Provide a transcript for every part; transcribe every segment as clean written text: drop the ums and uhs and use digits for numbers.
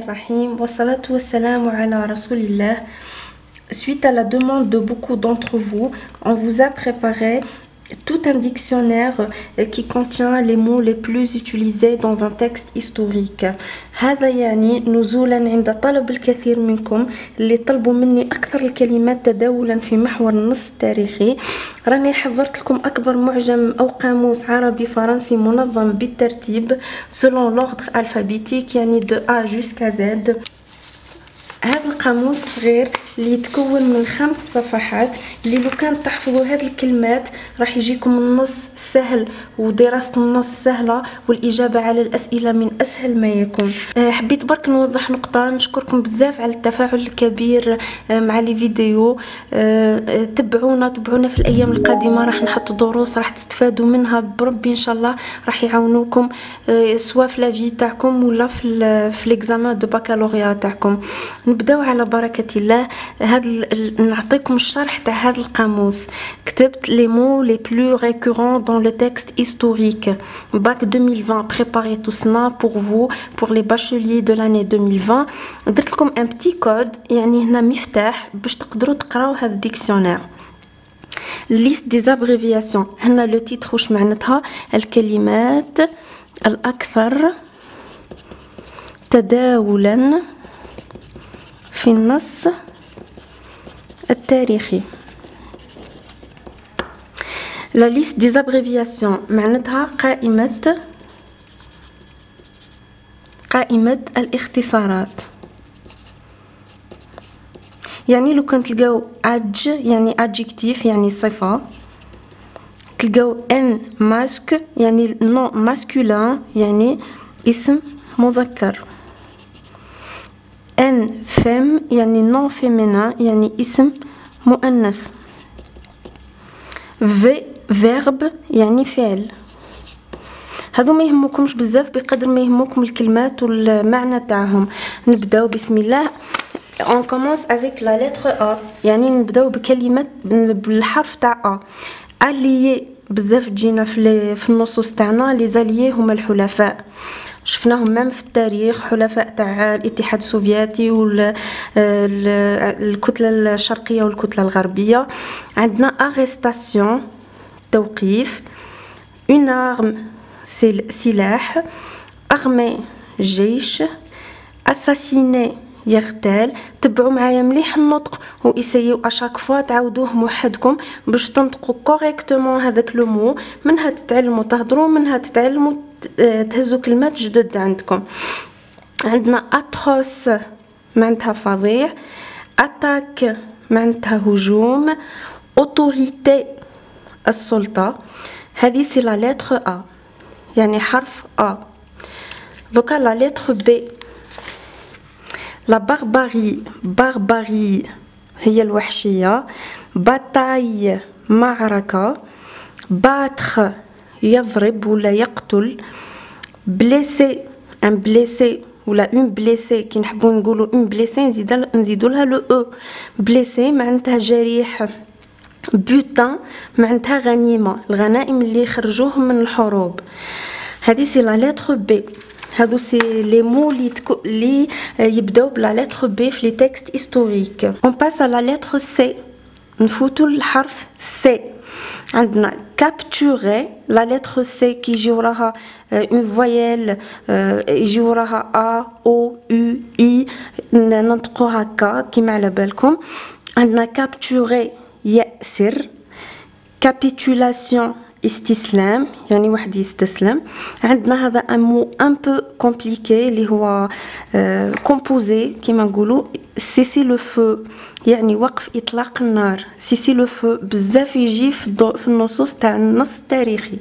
Bismillahirrahmanirrahim. Wassalatu wassalamu ala rasulillah. Suite à la demande de beaucoup d'entre vous, on vous a préparé tout un dictionnaire qui contient les mots les plus utilisés dans un texte historique. هذا يعني نزولا عند طلب الكثير منكم اللي طلبوا مني أكثر الكلمات تداولا في محور النص التاريخي. راني حضرت لكم أكبر معجم أو قاموس عربي فرنسي منظم بالترتيب selon l'ordre alphabétique يعني de A jusqu'à Z. هذا القاموس صغير اللي يتكون من 5 صفحات اللي لو كان تحفظوا هذه الكلمات راح يجيكم النص سهل ودراسة النص سهلة والإجابة على الأسئلة من أسهل ما يكون. حبيت برك نوضح نقطة. نشكركم بزاف على التفاعل الكبير مع لي فيديو. تبعونا في الأيام القادمة راح نحط دروس راح تستفادوا منها بربي إن شاء الله راح يعاونوكم سواء في لافي تاعكم ولا في ليكزامان دو باكالوريا تاعكم. نبداو على بركة الله. نعطيكم الشرح تاع هذا القاموس. كتبت les mots les plus récurrents dans le texte historique. Bac 2020 préparez tout ça pour vous pour les bacheliers de l'année 2020. درت لكم un petit code يعني هنا مفتاح باش تقدروا تقراو هذا الديكسيونير. liste des abréviations. هنا لو تيتر واش معناتها الكلمات الأكثر تداولا في النص التاريخي. La liste des abréviations معناتها قائمة الاختصارات. يعني لو كان تلقاو adj يعني adjectif يعني صفة، تلقاو ان ماسك يعني نون ماسكولين يعني اسم مذكر، ان فيم يعني نون فيمينين يعني اسم مؤنث، في فيرب يعني فعل. هذو ما يهمكمش بزاف بقدر ما يهمكم الكلمات والمعنى تاعهم. نبداو بسم الله. on commence avec la lettre A يعني نبداو بكلمة بالحرف تاع A. allié بزاف تجينا في النصوص تاعنا. لي زاليي هما الحلفاء، شفناهم مام في التاريخ، حلفاء تاع الاتحاد السوفيتي والكتلة الشرقية والكتلة الغربية. عندنا arrestation توقيف، une arme سلاح، armée جيش، assassiner يغتال. تبعوا معايا مليح النطق واسيو اشاك فوا تعاودوه وحدكم باش تنطقوا كوريكتومون هذاك لو مو. منها تتعلموا تهضروا، منها تتعلموا تهزوا كلمات جدد عندكم. عندنا اتروس معناتها فظيع، اتاك معناتها هجوم، اوتوريتي السلطة. هذه سي لا لتر ا يعني حرف ا. دوكا لا لتر بي. لا بارباري هي الوحشية، باتاي معركة، باتر يضرب ولا يقتل، بليسي ان بليسي ولا اون بليسي كي نحبوا نقولوا اون بليسي نزيدوا لها لو او. بليسي معناتها جريح، بوتان معناتها غنيمة، الغنائم اللي يخرجوهم من الحروب. هذه سي لا لتر بي. هادو سي لي مو اللي يبداو بلا لتر بي في لي تكست هيستوريك. اون باس على لا لتر سي. نفوتوا الحرف سي. عندنا كابتوري لا لتر سي كي يجي وراها اون فويل، يجي وراها ا او يو اي ننطقوها كا كيما على بالكم. عندنا كابتوري يأسر، كابيتولاسيون استسلام يعني واحد يستسلم. عندنا هذا ان مو ان بو كومبليكي اللي هو كومبوزي كيما نقولوا سيسي لو فو يعني وقف اطلاق النار. سيسي لو فو بزاف يجي في النصوص تاع النص التاريخي.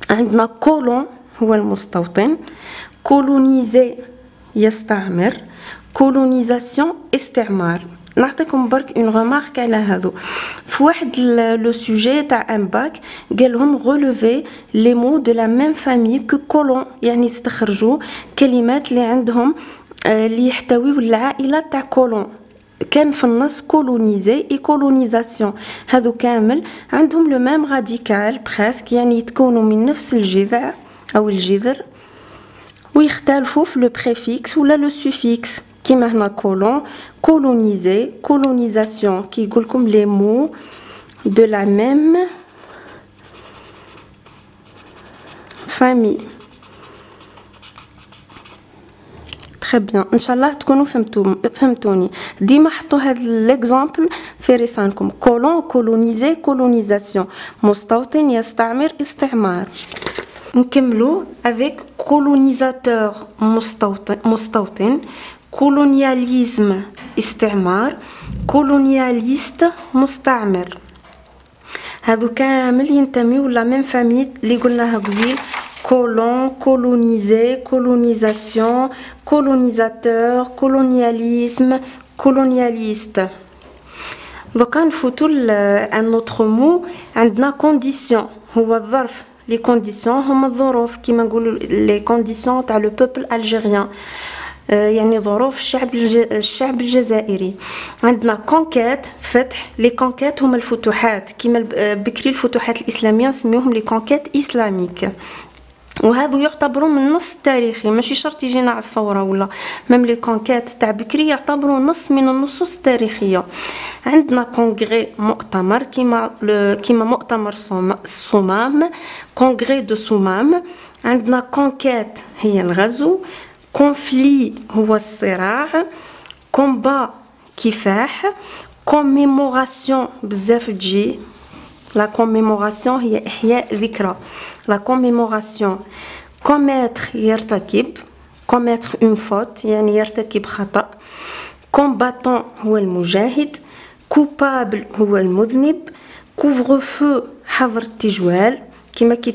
عندنا كولون هو المستوطن، كولونيزي يستعمر، كولونيزاسيون استعمار. نعطيكم برك اون غومارك على هذو. في واحد لو سوجي تاع ان باك قالهم غولوفي لي مو دو لا ميم فامي كو كولون يعني استخرجوا كلمات اللي عندهم اللي يحتويوا العائله تاع كولون. كان في النص كولونيزي اي كولونيزاسيون، هذو كامل عندهم لو ميم راديكال بريسك يعني يتكونوا من نفس الجذع او الجذر ويختلفوا في لو بريفيكس ولا لو سوفيكس. كيما هنا كولون، كولونيزي، كولونيزاسيون، كيقول لكم لي مو دو لا ميم فامي. تري بيان، ان شاء الله تكونوا فهمتوني. ديما حطوا هذا ليكزامبل في رسالكم. كولون، كولونيزي، كولونيزاسيون. مستوطن، يستعمر، استعمار. نكملوا افيك كولونيزاتور، مستوطن. كولونياليزم، استعمار. كولونياليست، مستعمر. هادو كامل ينتميو لا ميم فامي اللي قلناها قبيل. كولون، كولونيزي، كولونيزاسيون، كولونيزاتور، كولونياليزم، كولونياليست. دوكا نفوتو ان اوتر مو. عندنا كونديسيون، هو الظرف. لي كونديسيون هما الظروف، كيما نقولوا لي كونديسيون تاع لو بوبل الجيريان، يعني ظروف الشعب الجزائري. عندنا كونكات، فتح. لي كونكات هما الفتوحات، كيما بكري الفتوحات الاسلاميه نسميوهم لي كونكات اسلاميك، وهذو يعتبروا من نص تاريخي، ماشي شرط يجينا على الثوره ولا ميم لي كونكات تاع بكري يعتبروا نص من النصوص التاريخيه. عندنا كونغري، مؤتمر، كيما مؤتمر صمام، كونغري دو صمام. عندنا كونكات هي الغزو، كونفلي هو الصراع، كومبا كفاح، كوميموراسيون بزاف تجي. لا كوميموراسيون هي إحياء ذكرى. لا كوميموراسيون. كوميتر يرتكب، كوميتر اون فوت يعني يرتكب خطأ. كومباتون هو المجاهد. كوبابل هو المذنب. كوفغ فو حظر التجوال، كيما كي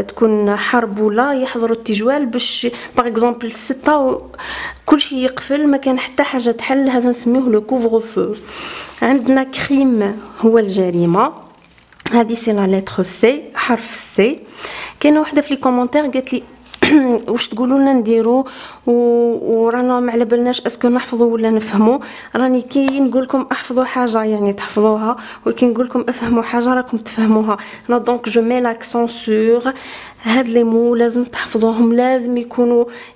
تكون حرب ولا يحضروا التجوال باش باغ اكزومبل 6 كل شيء يقفل، ما كان حتى حاجه تحل، هذا نسميوه لو كوفغ فو. عندنا كريم هو الجريمه، هذه سي لا لتر سي، حرف سي. كاينه وحده في لي كومونتير قالت لي واش تقولوا لنا نديرو ورانا ما على بالناش اسكو نحفظوا ولا نفهموا. راني كي نقول لكم احفظوا حاجه يعني تحفظوها، وكي نقول لكم افهموا حاجه راكم تفهموها. لا دونك جو مي لاكسون سور هاد لي مو لازم تحفظوهم، لازم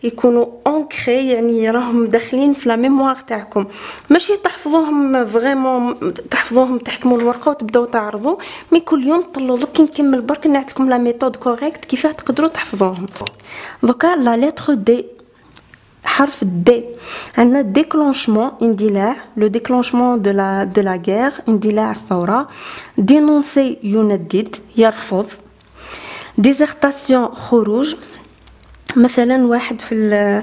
يكونوا اونكري، يعني راهم داخلين في لا ميموار تاعكم، ماشي تحفظوهم فريمون تحفظوهم تحكموا الورقه وتبداو تعرضوا، مي كل يوم طلوا. دوك نكمل برك نعطيكم لا ميثود كوريكت كيفاه تقدروا تحفظوهم. دوكا لا لتر دي، حرف دي. عندنا ديكلونشمون، اندلاع، لو ديكلونشمون دو لا غير، اندلاع الثوره. دينونسي يندد، يرفض. ديزertation خروج، مثلا واحد في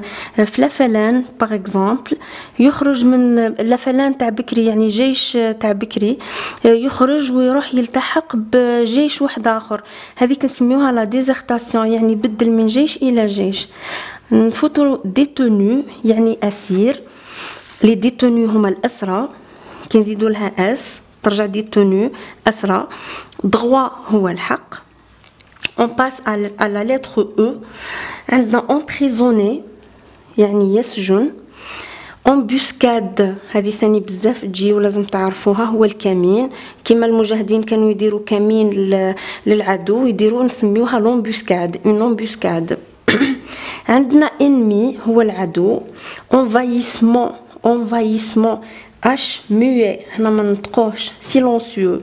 لافلان باغ اكزومبل يخرج من لافلان تاع بكري، يعني جيش تاع بكري يخرج ويروح يلتحق بجيش واحد اخر، هذيك نسميوها لا ديزertation، يعني بدل من جيش الى جيش. نفوتو ديتونو يعني اسير. لي ديتونو هما الاسرى، كي نزيدوا لها اس ترجع ديتونو اسرى. droit هو الحق. On passe à la lettre E. عندنا emprisonné يعني يسجن. embuscade هذه ثاني بزاف تجي ولازم تعرفوها، هو الكمين، كما المجاهدين كانوا يديروا كمين للعدو يديروا نسميوها لومبوسكاد، اون امبوسكاد. عندنا ennemi هو العدو. envahissement، envahissement اش موي، هنا ما نطقوهش، سيلونسيو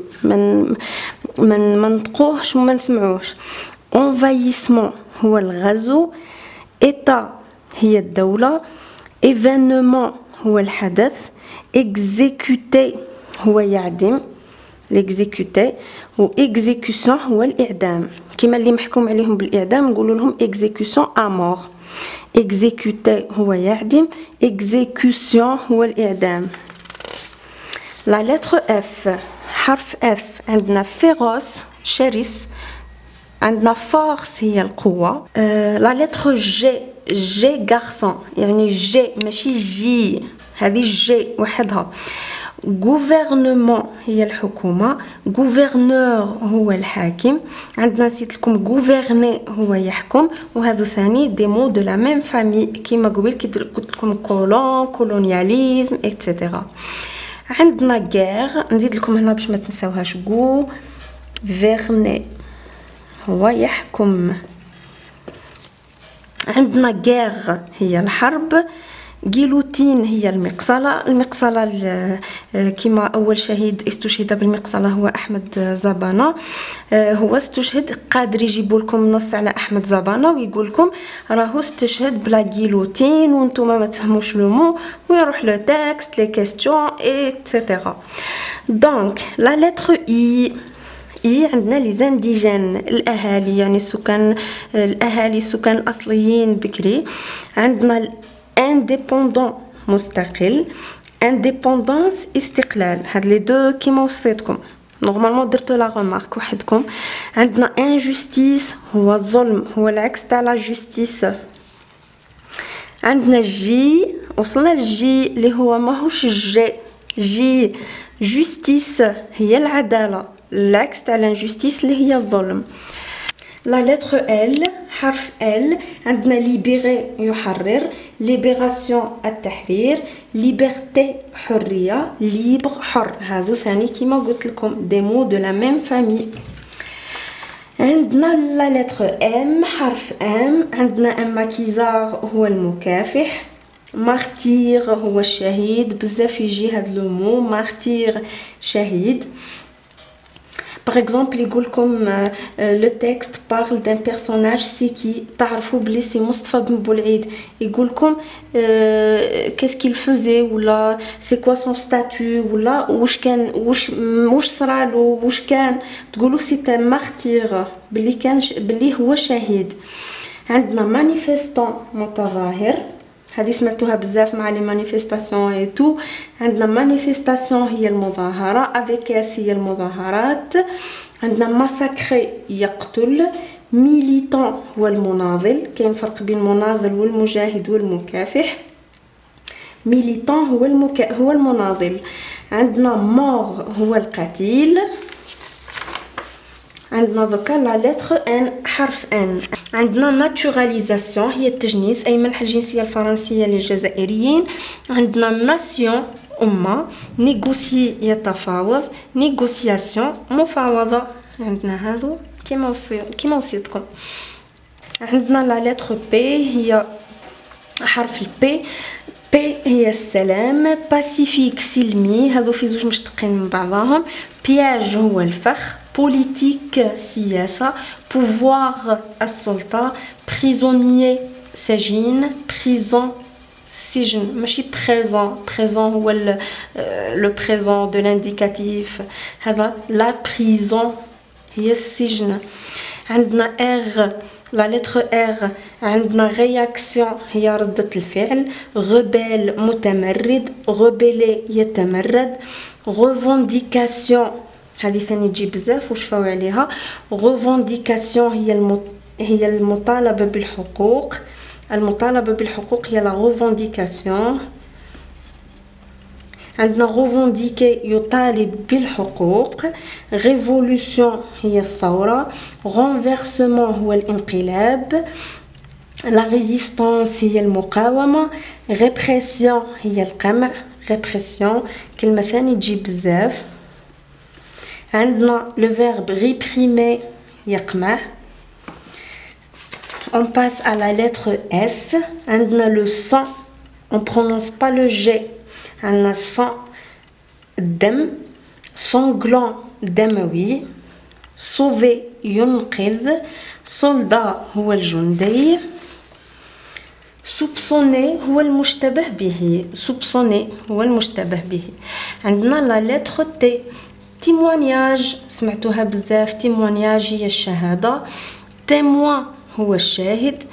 ما نطقوهش وما نسمعوش. envahissement هو الغزو. ايتا هي الدولة. événement هو الحدث. exécuter هو يعدم، l'exécuter. و exécution هو الإعدام، كما اللي محكوم عليهم بالإعدام نقولوا لهم exécution à mort. exécuter هو يعدم، exécution هو الإعدام. لا لتر اف، حرف اف. عندنا فيروس شرس. عندنا فورس هي القوة. لا لتر جي، جي غارسون يعني جي ماشي جي، هذه جي وحدها. غوفرنمون هي الحكومة. غوفرنور هو الحاكم. عندنا نسيت لكم غوفرني هو يحكم، وهذو ثاني دي مو دو لا ميم فامي كيما قبل كي قلت لكم كولون، كولونياليزم اكسيتيرا. عندنا غير، نزيد لكم هنا باش ما تنساوهاش، غوفرني هو يحكم. عندنا guerre هي الحرب، جيلوتين هي المقصلة كما أول شهيد استشهد بالمقصلة هو أحمد زبانة. هو استشهد، قادر يجيبوا لكم نص على أحمد زبانة ويقول لكم راهو استشهد بلا جيلوتين وانتم ما تفهموش لو مو، ويروح لو تكست لي كيستيون ايتترا. دونك لا لتر اي عندنا لي زانديجين الاهالي، يعني السكان الاهالي السكان الاصليين بكري. عندنا انديبوندون مستقل، انديبوندونس استقلال، هاد لي دو كيما وصيتكم نورمالمون درتو لا ريمارك وحدكم. عندنا انجستيس هو الظلم، هو العكس تاع لا جوستيس. عندنا جي، وصلنا للجي اللي هو ماهوش جي جوستيس هي العداله، العكس تاع لانجستيس اللي هي الظلم. لا لتر ال، حرف ال، عندنا ليبيري يحرر، ليبيراسيون التحرير، ليبرتي حريه، ليبر حر، هذو ثاني كيما قلت لكم دي مو دو لا ميم فامي. عندنا لا لتر ام، حرف ام، عندنا اماكيزار هو المكافح، مارتير هو الشهيد، بزاف يجي هاد لو مو مارتير شهيد. Par exemple, يقول لكم le texte parle d'un personnage c'est qui، تعرفوا بلي سي مصطفى بن بولعيد، يقول لكم qu'est-ce qu'il faisait ولا c'est quoi son statut ولا واش كان واش صرالو واش كان، تقولوا c'est un martyr بلي كان بلي هو شهيد. عندنا manifestant متظاهر، هذه سمعتوها بزاف مع لي مانيفيستاسيون اي تو. عندنا مانيفيستاسيون هي المظاهره، افيك اس هي المظاهرات. عندنا ماساكري يقتل، ميليتون هو المناضل، كاين فرق بين المناضل والمجاهد والمكافح. ميليتون هو المناضل. عندنا مور هو القتيل. عندنا دوكا لا لتر ان، حرف ان. عندنا ناتوراليزاسيون هي التجنيس، اي منح الجنسيه الفرنسيه للجزائريين. عندنا ناسيون امه، نيغوسي يتفاوض، نيغوسياسيون مفاوضه. عندنا هادو كيما وصيتكم. عندنا لا لتر بي هي حرف البي، بي هي السلام، باسيفيك سلمي، هادو في زوج مشتقين من بعضهم. بياج هو الفخ، بوليتيك سياسة، بوفوار السلطة، بريزونيي سجين، بريزون سجن ماشي بريزون هو لو بريزون دو لانديكاتيف، هذا لا بريزون هي السجن. عندنا ار، لا لتر ار، عندنا رياكسيون هي ردة الفعل، غبال متمرد، غبلي يتمرد، ريفونديكاسيون هذه ثاني تجي بزاف وشفاو عليها. ريفونديكاسيون هي المطالبة بالحقوق، المطالبة بالحقوق هي لا ريفونديكاسيون. عندنا ريفونديكي يطالب بالحقوق، ريفولوسيون هي الثورة، رونفيرسمون هو الانقلاب، لا ريزيستانس هي المقاومة، ريبريسيون هي القمع، ريبريسيون كلمة ثاني تجي بزاف. عندنا لو فيرب ريبريمي يقمع. On passe à la lettre S. عندنا le sang, on prononce pas le G. عندنا sang الدم، sanglant دموي، sauver ينقذ، soldat هو الجندي، soupçonné هو المشتبه به، soupçonné هو المشتبه به. عندنا la lettre T. témoignage سمعتوها بزاف، témoignage هي الشهادة، témoin هو الشاهد،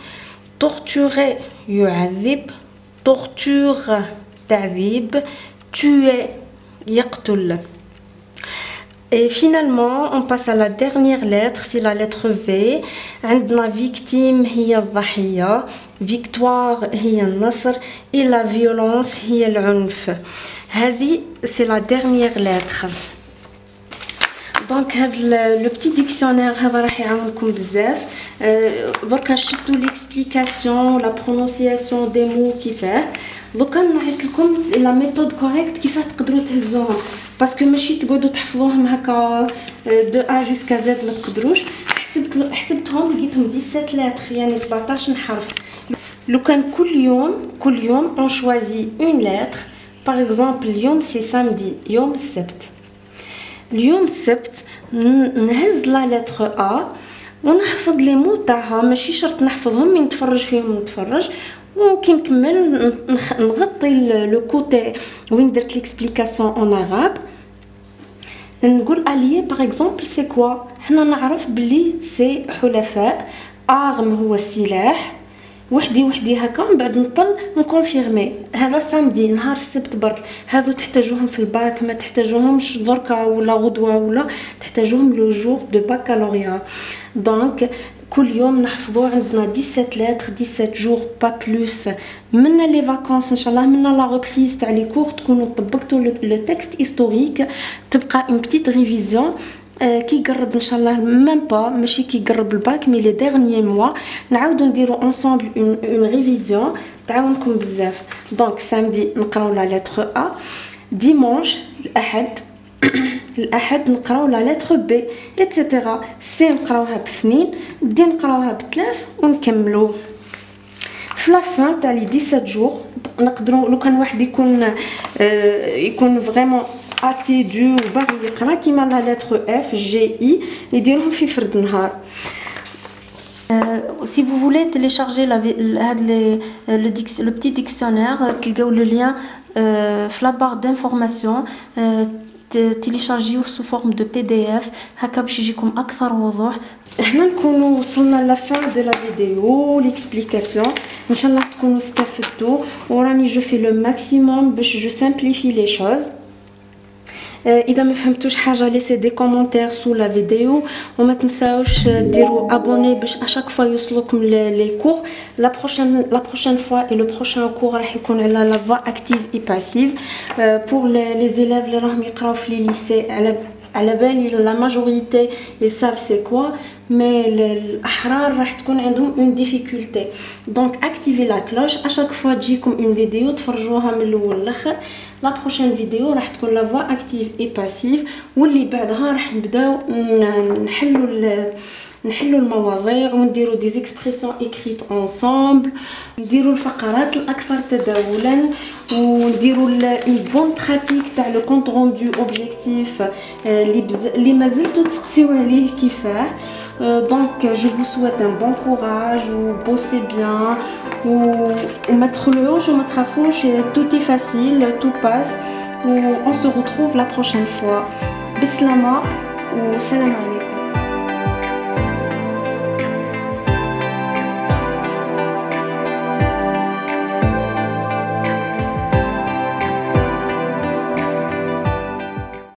torturer يعذب، torture تعذيب، tuer يقتل. Et finalement, on passe à la dernière lettre, c'est la lettre V. عندنا victime هي الضحية، victoire هي النصر، et la violence هي العنف. هذه c'est la dernière lettre. دونك هاد لو بتي ديكسيونير هذا راح يعاونكم بزاف. دركا شفتوا ليكسبليكاسيون لا برونونسياسيون دي مو كيفاه. دوكا نعيط لكم لا ميثود كوريكت كيفاه تقدروا تهزوهم، باسكو ماشي تقعدوا تحفظوهم هكا دو ا جوسكا زد ما تقدروش. حسبتهم لقيتهم 17 لتر يعني 17 حرف، لو كان كل يوم on choisit une lettre. par exemple اليوم c'est samedi يوم السبت. اليوم السبت نهز لا لتر ا ونحفظ لي مو تاعها، ماشي شرط نحفظهم، من نتفرج فيهم نتفرج، وكي نكمل نغطي لو كوتي وين درت ليكسبليكاسيون اون عرب. نقول اليي باغ اكزومبل سي كوا، حنا نعرف بلي سي حلفاء، ارم هو السلاح، وحدي هكا من بعد نطل نكونفيرمي هذا سامدي نهار السبت برك، هذو تحتاجوهم في الباك، ما تحتاجوهمش دركا ولا غدوه، ولا تحتاجوهم لو جور دو باكالوريا. دونك كل يوم نحفظوا عندنا 17 لتر 17 جور با بلوس. من لي فاكونس ان شاء الله، من لا ريبريز تاع لي كور تكونوا طبقتوا لو تكست هيستوريك، تبقى اون بتيت ريفيزيون كي يقرب ان شاء الله، ميم با ماشي كي يقرب الباك مي لي ديرنيي موا نعاودو نديرو انصامبل اون ريفيزيون تعاونكم بزاف. دونك سامدي نقراو لا لتر ا، ديمونش الاحد نقراو لا لتر بي ايتترا، سي نقراوها باثنين، دي نقراوها بثلاث، ونكملو في لا فان تاع لي 17 جور. نقدروا لو كان واحد يكون فريمون assez dur وباغي يقرا كيما لا لتر اف جي اي، يديرهم في فرد نهار. Si vous voulez télécharger le petit dictionnaire, تلقاو le lien في la barre d'information، téléchargez sous forme de PDF هكا باش يجيكم اكثر وضوح. احنا نكونوا وصلنا لا فان دو لا فيديو ليكسبليكاسيون، ان شاء الله تكونوا استفدتوا، وراني جو في لو ماكسيموم باش جو سامبليفي لي شوز. اذا ما فهمتوش حاجه ليسي دي كومونتير سو لا فيديو، وما تنساوش ديروا ابوني باش اشاك فوا يوصلوكم لي كور. لا بروشين فوا اي لو بروشين كور راح يكون على لا فوا اكتيف اي باسيف. بور لي زيليف اللي راهم يقراو في لي ليسي، على بالي لا ماجوريتي يساف سي كوا، مي الاحرار راح تكون عندهم اون ديفيكولتي. دونك اكتيفي لا كلوش اشاك فوا تجيكم اون فيديو تفرجوها من الاول للاخر. لا بروشين فيديو راح تكون لا فوا اكتيف اي باسيف، واللي بعدها راح نبداو نحلوا المواضيع ونديروا دي زيكسبريسيون ايكريت انصامبل، نديروا الفقرات الاكثر تداولا، ونديروا اون بون براتيك تاع لو كونط روندو اوبجيكتيف اللي مازلتوا تسقسيو عليه كيفاه. دونك جو فو سويت ان بون كوراج وبوسي بيان، وما تخلعوش وما تخافوش، توتي فاسيل تو باس، و اون سو روتروف لا بروشين فوا. بسلامه وسلام عليكم.